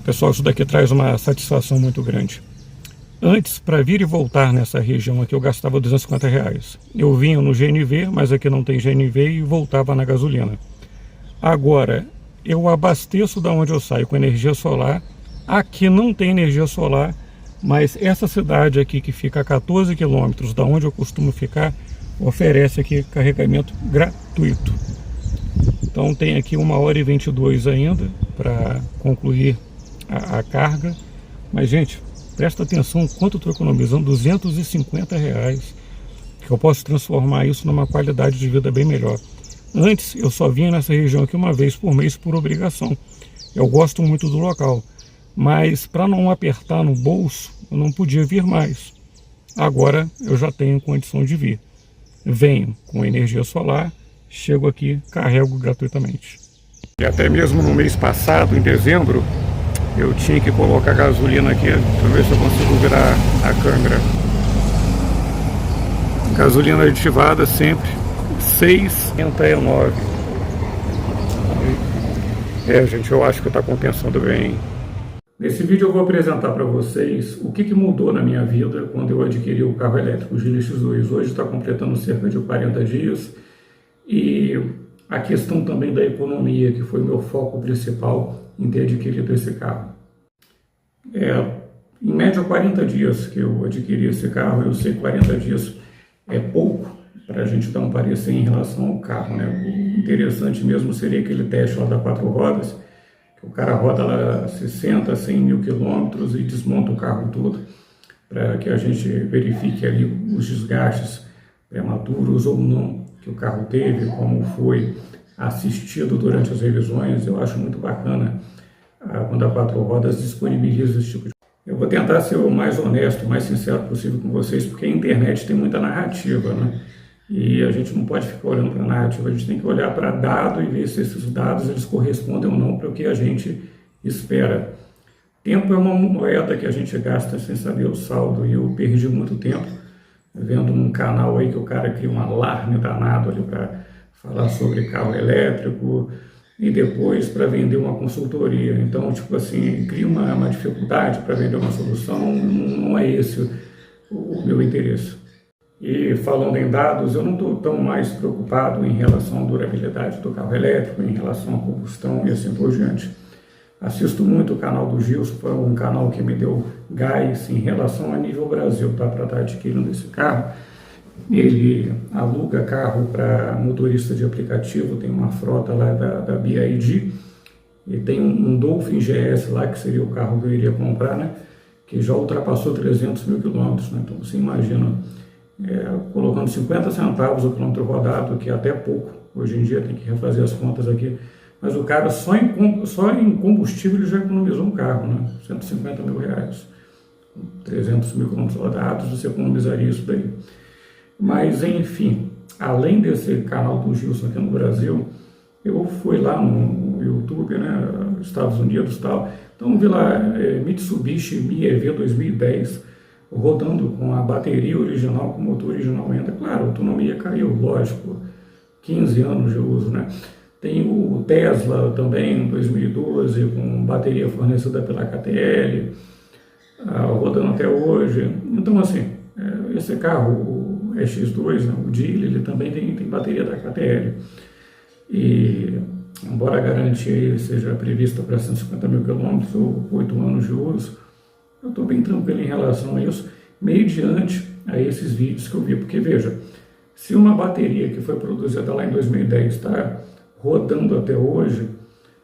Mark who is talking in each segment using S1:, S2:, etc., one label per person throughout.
S1: Pessoal, isso daqui traz uma satisfação muito grande. Antes, para vir e voltar nessa região aqui, eu gastava R$ 250. Eu vinha no GNV, mas aqui não tem GNV, e voltava na gasolina. Agora, eu abasteço da onde eu saio com energia solar. Aqui não tem energia solar, mas essa cidade aqui, que fica a 14 quilômetros da onde eu costumo ficar, oferece aqui carregamento gratuito. Então tem aqui 1h22 ainda para concluir a carga. Mas, gente, presta atenção quanto eu estou economizando, R$ 250, que eu posso transformar isso numa qualidade de vida bem melhor. Antes, eu só vinha nessa região aqui uma vez por mês por obrigação. Eu gosto muito do local, mas para não apertar no bolso, eu não podia vir mais. Agora eu já tenho condição de vir. Venho com energia solar, chego aqui, carrego gratuitamente. E até mesmo no mês passado, em dezembro, eu tinha que colocar gasolina aqui. Deixa eu ver se eu consigo virar a câmera. Gasolina aditivada sempre R$ 6,69. Gente, eu acho que está compensando bem. Nesse vídeo eu vou apresentar para vocês o que mudou na minha vida quando eu adquiri o carro elétrico, o Geely X2. Hoje está completando cerca de 40 dias. E a questão também da economia, que foi o meu foco principal em ter adquirido esse carro. Em média 40 dias que eu adquiri esse carro. Eu sei que 40 dias é pouco para a gente dar um parecer em relação ao carro, né? O interessante mesmo seria aquele teste lá da 4 rodas, que o cara roda lá 60, 100 mil quilômetros e desmonta o carro todo, para que a gente verifique ali os desgastes prematuros ou não que o carro teve, como foi assistido durante as revisões. Eu acho muito bacana quando a 4 rodas disponibiliza esse tipo de... Eu vou tentar ser o mais honesto, o mais sincero possível com vocês, porque a internet tem muita narrativa, né? E a gente não pode ficar olhando para a narrativa, a gente tem que olhar para dado e ver se esses dados eles correspondem ou não para o que a gente espera. Tempo é uma moeda que a gente gasta sem saber o saldo, e eu perdi muito tempo vendo um canal aí que o cara cria um alarme danado ali para falar sobre carro elétrico e depois para vender uma consultoria. Então, tipo assim, cria uma dificuldade para vender uma solução. Não é esse o meu interesse. E falando em dados, eu não estou tão mais preocupado em relação à durabilidade do carro elétrico, em relação à combustão e assim por diante. Assisto muito o canal do Gilson, foi um canal que me deu gás em relação a nível Brasil, tá, para estar adquirindo esse carro. Ele aluga carro para motorista de aplicativo, tem uma frota lá da BYD, e tem um Dolphin GS lá, que seria o carro que eu iria comprar, né, que já ultrapassou 300 mil quilômetros, né? Então você imagina, colocando 50 centavos o quilômetro rodado, que é até pouco, hoje em dia tem que refazer as contas aqui, mas o cara só em combustível ele já economizou um carro, né? R$ 150 mil, 300 mil quilômetros rodados, você economizaria isso daí. Mas, enfim, além desse canal do Gilson aqui no Brasil, eu fui lá no YouTube, né, Estados Unidos e tal, então vi lá Mitsubishi Mi-EV 2010, rodando com a bateria original, com o motor original ainda. Claro, a autonomia caiu, lógico, 15 anos de uso, né? Tem o Tesla também, 2012, com bateria fornecida pela KTL, rodando até hoje. Então, assim, esse carro, o X2, né, o Geely, ele também tem bateria da KTL. E, embora a garantia seja prevista para 150 mil quilômetros ou 8 anos de uso, eu estou bem tranquilo em relação a isso, mediante a esses vídeos que eu vi. Porque, veja, se uma bateria que foi produzida lá em 2010 está rodando até hoje,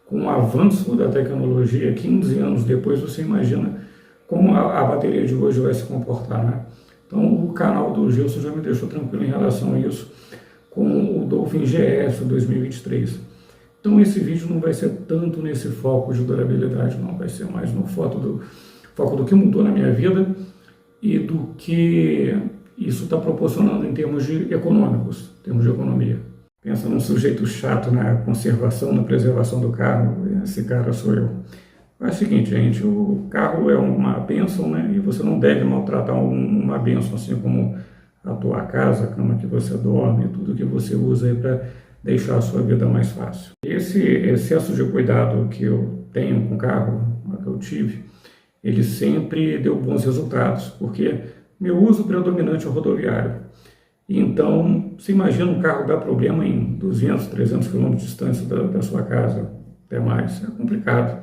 S1: com o avanço da tecnologia, 15 anos depois, você imagina como a bateria de hoje vai se comportar, né? Então, o canal do Gilson já me deixou tranquilo em relação a isso, com o Dolphin GS 2023. Então, esse vídeo não vai ser tanto nesse foco de durabilidade, não. Vai ser mais no foco do que mudou na minha vida e do que isso está proporcionando em termos de econômicos, em termos de economia. Pensa num sujeito chato na conservação, na preservação do carro, esse cara sou eu. É o seguinte, gente, o carro é uma bênção, né? E você não deve maltratar uma bênção, assim como a tua casa, a cama que você dorme, tudo que você usa aí para deixar a sua vida mais fácil. Esse excesso de cuidado que eu tenho com o carro, que eu tive, ele sempre deu bons resultados, porque meu uso predominante é o rodoviário. Então, você imagina um carro dar problema em 200, 300 quilômetros de distância da sua casa, até mais, é complicado.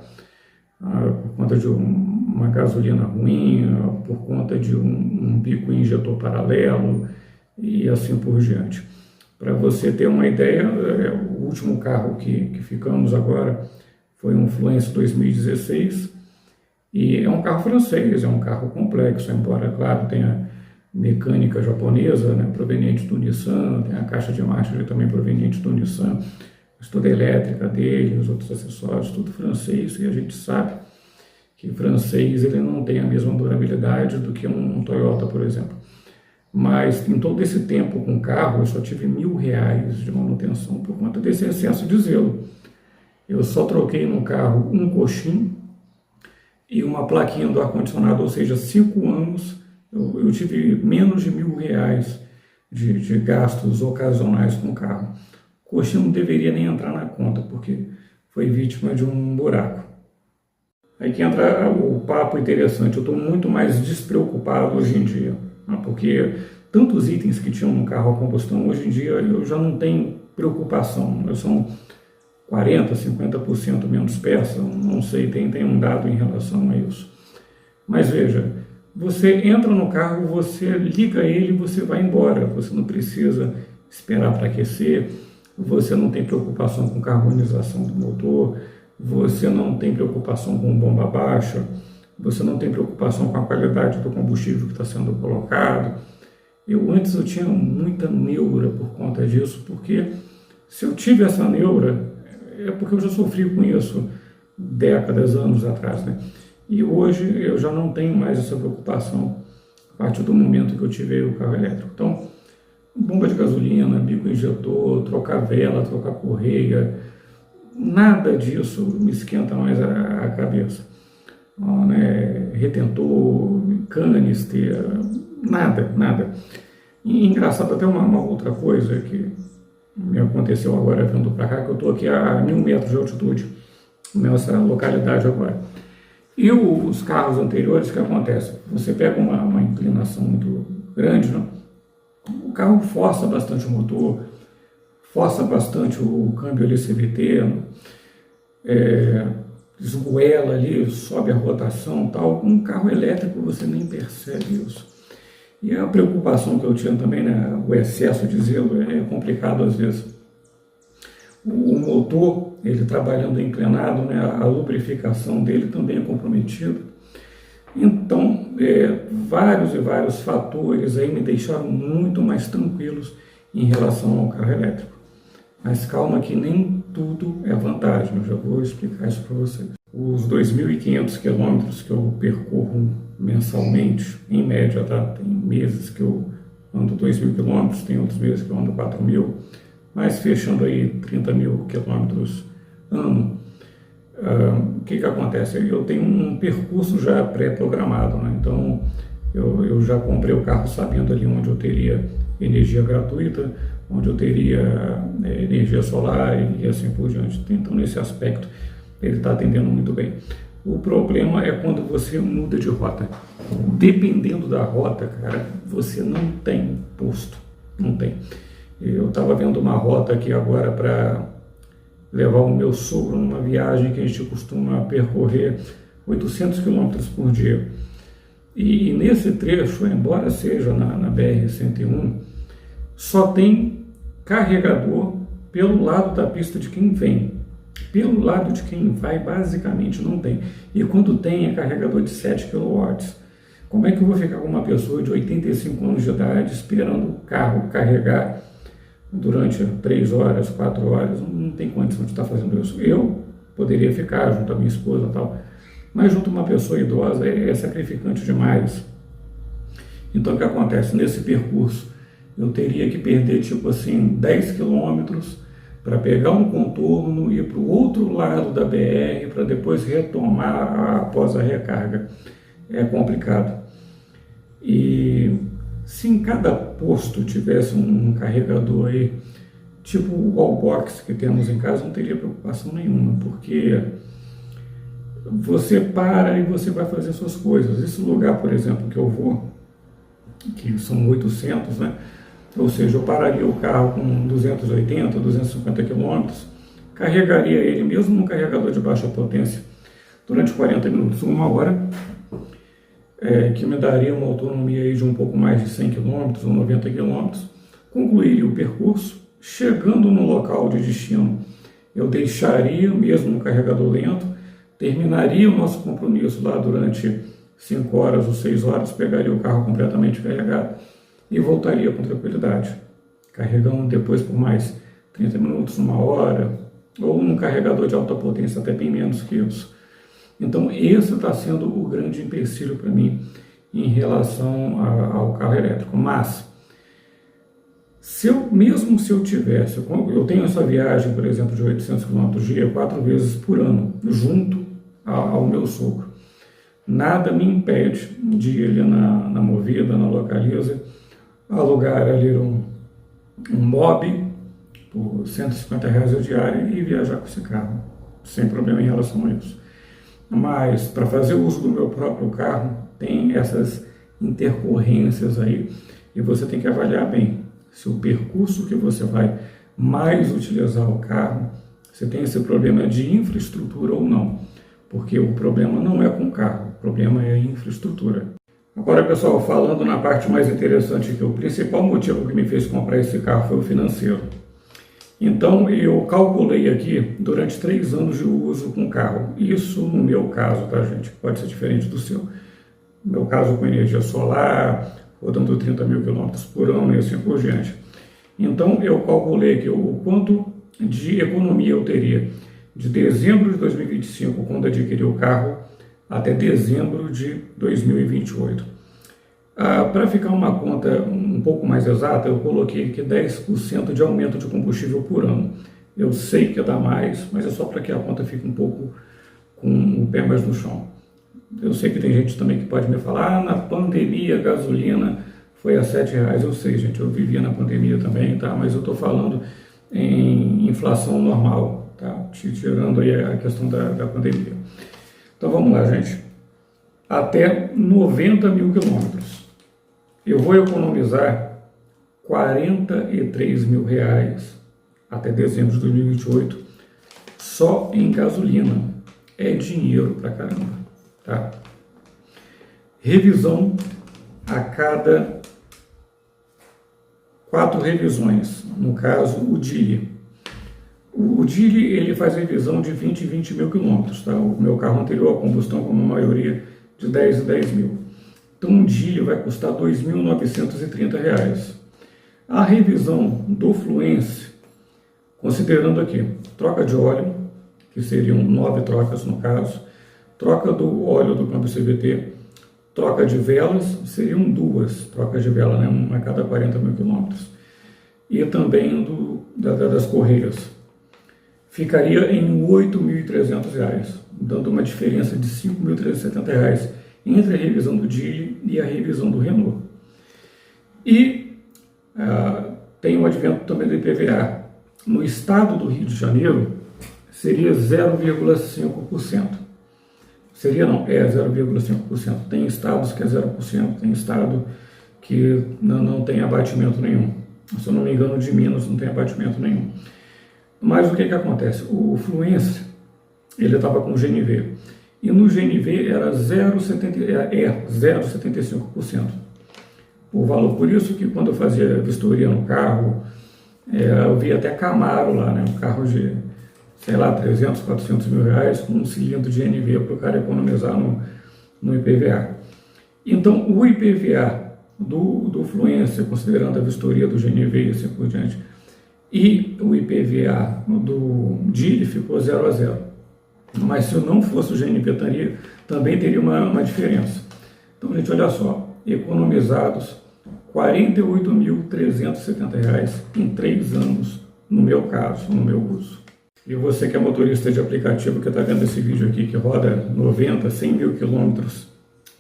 S1: Por conta de uma gasolina ruim, por conta de um bico injetor paralelo e assim por diante. Para você ter uma ideia, o último carro que ficamos agora foi um Fluence 2016 e é um carro francês, é um carro complexo, embora, claro, tenha mecânica japonesa, né, proveniente do Nissan, tem a caixa de marcha também proveniente do Nissan, toda a elétrica dele, os outros acessórios, tudo francês, e a gente sabe que o francês ele não tem a mesma durabilidade do que um Toyota, por exemplo. Mas em todo esse tempo com o carro, eu só tive R$ 1.000 de manutenção por conta desse excesso de zelo. Eu só troquei no carro um coxim e uma plaquinha do ar-condicionado, ou seja, 5 anos, eu tive menos de R$ 1.000 de gastos ocasionais com o carro. O coxinho não deveria nem entrar na conta, porque foi vítima de um buraco. Aí que entra o papo interessante, eu estou muito mais despreocupado hoje em dia, né? Porque tantos itens que tinham no carro a combustão, hoje em dia eu já não tenho preocupação, são 40%, 50% menos peça, não sei, tem um dado em relação a isso. Mas veja, você entra no carro, você liga ele e você vai embora, você não precisa esperar para aquecer, você não tem preocupação com carbonização do motor, você não tem preocupação com bomba baixa, você não tem preocupação com a qualidade do combustível que está sendo colocado. Antes eu tinha muita neura por conta disso, porque se eu tive essa neura, é porque eu já sofri com isso décadas, anos atrás, né? E hoje eu já não tenho mais essa preocupação a partir do momento que eu tive o carro elétrico. Então, bomba de gasolina, bico injetor, trocar vela, trocar correia, nada disso me esquenta mais a cabeça. Né? Retentor, canister, nada. E engraçado até uma outra coisa que me aconteceu agora vindo para cá, que eu estou aqui a 1.000 metros de altitude, nessa localidade agora. E os carros anteriores, o que acontece? Você pega uma inclinação muito grande, né? O carro força bastante o motor, força bastante o câmbio ali CVT, né? Esgoela ali, sobe a rotação e tal. Com um carro elétrico você nem percebe isso. E a preocupação que eu tinha também, né, o excesso de zelo é complicado às vezes. O motor, ele trabalhando inclinado, né, a lubrificação dele também é comprometida. Então, vários fatores aí me deixaram muito mais tranquilos em relação ao carro elétrico. Mas calma que nem tudo é vantagem, eu já vou explicar isso para vocês. Os 2.500 quilômetros que eu percorro mensalmente, em média, tá? Tem meses que eu ando 2.000 quilômetros, tem outros meses que eu ando 4.000, mas fechando aí 30.000 quilômetros ano. O que acontece? Eu tenho um percurso já pré-programado, né? Então eu já comprei o carro sabendo ali onde eu teria energia gratuita, onde eu teria energia solar e assim por diante. Então nesse aspecto ele está atendendo muito bem. O problema é quando você muda de rota. Dependendo da rota, cara, você não tem posto, não tem. Eu estava vendo uma rota aqui agora para levar o meu sogro numa viagem que a gente costuma percorrer 800 quilômetros por dia. E nesse trecho, embora seja na BR-101, só tem carregador pelo lado da pista de quem vem. Pelo lado de quem vai, basicamente não tem. E quando tem, é carregador de 7 kW. Como é que eu vou ficar com uma pessoa de 85 anos de idade esperando o carro carregar durante 3 horas, 4 horas? Não tem condição de estar fazendo isso. Eu poderia ficar junto à minha esposa e tal, mas junto a uma pessoa idosa é sacrificante demais. Então o que acontece? Nesse percurso eu teria que perder tipo assim 10 quilômetros para pegar um contorno e ir para o outro lado da BR para depois retomar após a recarga. É complicado. E se em cada posto tivesse um carregador aí, tipo o wallbox que temos em casa, não teria preocupação nenhuma, porque você para e você vai fazer suas coisas. Esse lugar, por exemplo, que eu vou, que são 800, né? Ou seja, eu pararia o carro com 280, 250 quilômetros, carregaria ele mesmo num carregador de baixa potência durante 40 minutos, uma hora, que me daria uma autonomia aí de um pouco mais de 100 quilômetros ou 90 quilômetros, concluiria o percurso, chegando no local de destino, eu deixaria mesmo no carregador lento, terminaria o nosso compromisso lá durante 5 horas ou 6 horas, pegaria o carro completamente carregado e voltaria com tranquilidade, carregando depois por mais 30 minutos, uma hora, ou num carregador de alta potência até bem menos que isso. Então esse está sendo o grande empecilho para mim em relação ao carro elétrico. Mas, mesmo se eu tivesse, eu tenho essa viagem, por exemplo, de 800 km dia 4 vezes por ano, junto ao meu sogro. Nada me impede de ir ali na Movida, na Localiza, alugar ali um mob por R$150 a diária e viajar com esse carro, sem problema em relação a isso. Mas para fazer uso do meu próprio carro, tem essas intercorrências aí e você tem que avaliar bem se o percurso que você vai mais utilizar o carro, você tem esse problema de infraestrutura ou não, porque o problema não é com o carro, o problema é a infraestrutura. Agora, pessoal, falando na parte mais interessante, que o principal motivo que me fez comprar esse carro foi o financeiro. Então, eu calculei aqui durante 3 anos de uso com o carro. Isso no meu caso, tá, gente? Pode ser diferente do seu. No meu caso, com energia solar, rodando 30 mil quilômetros por ano e assim por diante. Então, eu calculei aqui o quanto de economia eu teria de dezembro de 2025, quando adquiri o carro, até dezembro de 2028. Para ficar uma conta um pouco mais exata, eu coloquei aqui 10% de aumento de combustível por ano. Eu sei que dá mais, mas é só para que a conta fique um pouco com o pé mais no chão. Eu sei que tem gente também que pode me falar, na pandemia a gasolina foi a R$7. Eu sei, gente, eu vivia na pandemia também, tá? Mas eu estou falando em inflação normal, tá? Tirando aí a questão da pandemia. Então vamos lá, gente. Até 90 mil quilômetros. Eu vou economizar R$43 mil até dezembro de 2028 só em gasolina. É dinheiro pra caramba, tá? Revisão a cada 4 revisões. No caso, o DILI. O DILI, ele faz revisão de 20 e 20 mil quilômetros, tá? O meu carro anterior, a combustão, com uma maioria de 10 e 10 mil. Então, um DILI vai custar R$ 2.930. A revisão do Fluence, considerando aqui, troca de óleo, que seriam 9 trocas no caso, troca do óleo do câmbio CVT, troca de velas, seriam 2 trocas de vela, né? Uma a cada 40 mil quilômetros. E também das correias. Ficaria em R$ 8.300, dando uma diferença de R$ 5.370 entre a revisão do DILI e a revisão do Renault. E tem o advento também do IPVA. No estado do Rio de Janeiro, seria 0,5%. Seria não, é 0,5%. Tem estados que é 0%, tem estado que não tem abatimento nenhum. Se eu não me engano, de Minas não tem abatimento nenhum. Mas o que acontece? O Fluence, ele estava com GNV. E no GNV era 0,75%. O valor, por isso que quando eu fazia vistoria no carro, eu via até Camaro lá, né? Um carro de, sei lá, 300, 400 mil reais com um cilindro de GNV para o cara economizar no IPVA. Então, o IPVA do Fluence, considerando a vistoria do GNV e assim por diante, e o IPVA do DILI ficou 0 a 0. Mas se eu não fosse o GNV, também teria uma diferença. Então, gente, olha só, economizados R$ 48.370 em 3 anos, no meu caso, no meu uso. E você que é motorista de aplicativo, que está vendo esse vídeo aqui, que roda 90, 100 mil quilômetros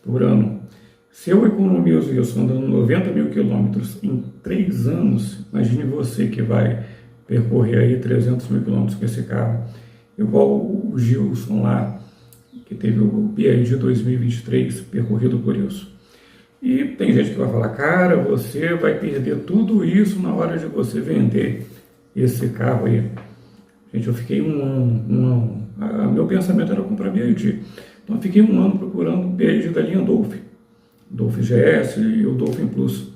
S1: por ano, se eu economizo isso andando 90 mil quilômetros em 3 anos, imagine você que vai percorrer aí 300 mil quilômetros com esse carro, igual o Gilson lá, que teve o BID 2023 percorrido por isso. E tem gente que vai falar, cara, você vai perder tudo isso na hora de você vender esse carro aí. Gente, eu fiquei um ano, meu pensamento era comprar BID. Então eu fiquei um ano procurando BID da linha Dolphin GS e o Dolphin Plus.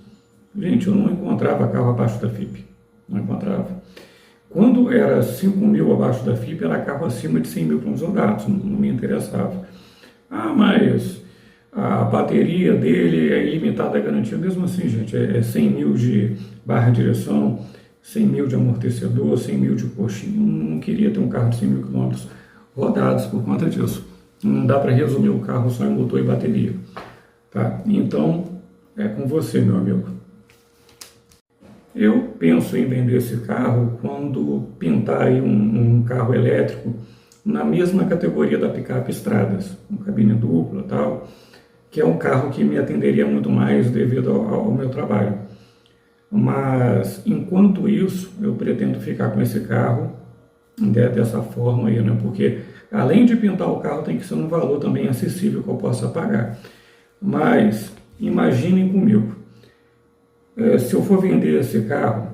S1: Gente, eu não encontrava carro abaixo da FIP, não encontrava. Quando era 5 mil abaixo da FIP, era carro acima de 100 mil km rodados, não me interessava. Ah, mas a bateria dele é ilimitada a garantia. Mesmo assim, gente, é 100 mil de barra de direção, 100 mil de amortecedor, 100 mil de coxinha. Não queria ter um carro de 100 mil quilômetros rodados por conta disso. Não dá para resumir o carro só em motor e bateria. Tá? Então, é com você, meu amigo. Eu penso em vender esse carro quando pintar aí um carro elétrico na mesma categoria da picape Estradas, com cabine dupla e tal, que é um carro que me atenderia muito mais devido ao meu trabalho. Mas, enquanto isso, eu pretendo ficar com esse carro dessa forma aí, né? Porque, além de pintar o carro, tem que ser um valor também acessível que eu possa pagar. Mas, imaginem comigo, se eu for vender esse carro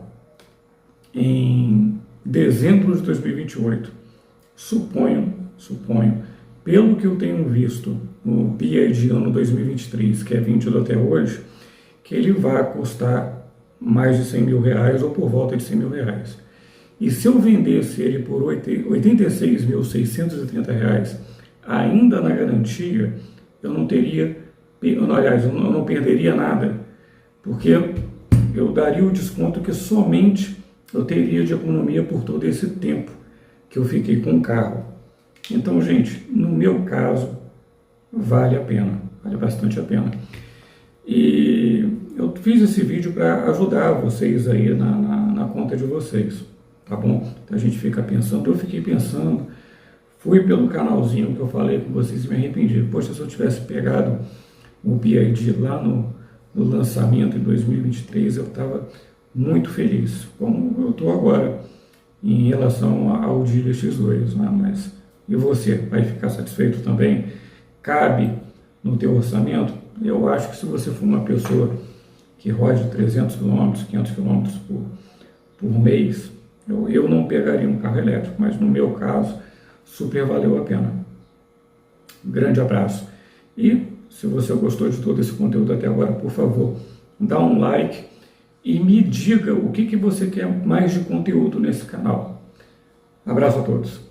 S1: em dezembro de 2028, suponho, pelo que eu tenho visto no BID ano 2023, que é vendido até hoje, que ele vai custar mais de 100 mil reais ou por volta de 100 mil reais. E se eu vendesse ele por R$ 86.630, ainda na garantia, eu não teria, aliás, eu não perderia nada, porque eu daria o desconto que somente eu teria de economia por todo esse tempo que eu fiquei com o carro. Então, gente, no meu caso, vale a pena, vale bastante a pena. E eu fiz esse vídeo para ajudar vocês aí na conta de vocês, tá bom? A gente fica pensando, eu fiquei pensando, fui pelo canalzinho que eu falei com vocês e me arrependi. Poxa, se eu tivesse pegado o BID lá no lançamento em 2023, eu estava muito feliz, como eu estou agora em relação ao Audi X2, né? Mas e você, vai ficar satisfeito também? Cabe no teu orçamento? Eu acho que se você for uma pessoa que rode 300 km, 500 km por mês, eu não pegaria um carro elétrico, mas no meu caso, super valeu a pena. Um grande abraço. E se você gostou de todo esse conteúdo até agora, por favor, dá um like e me diga o que você quer mais de conteúdo nesse canal. Abraço a todos.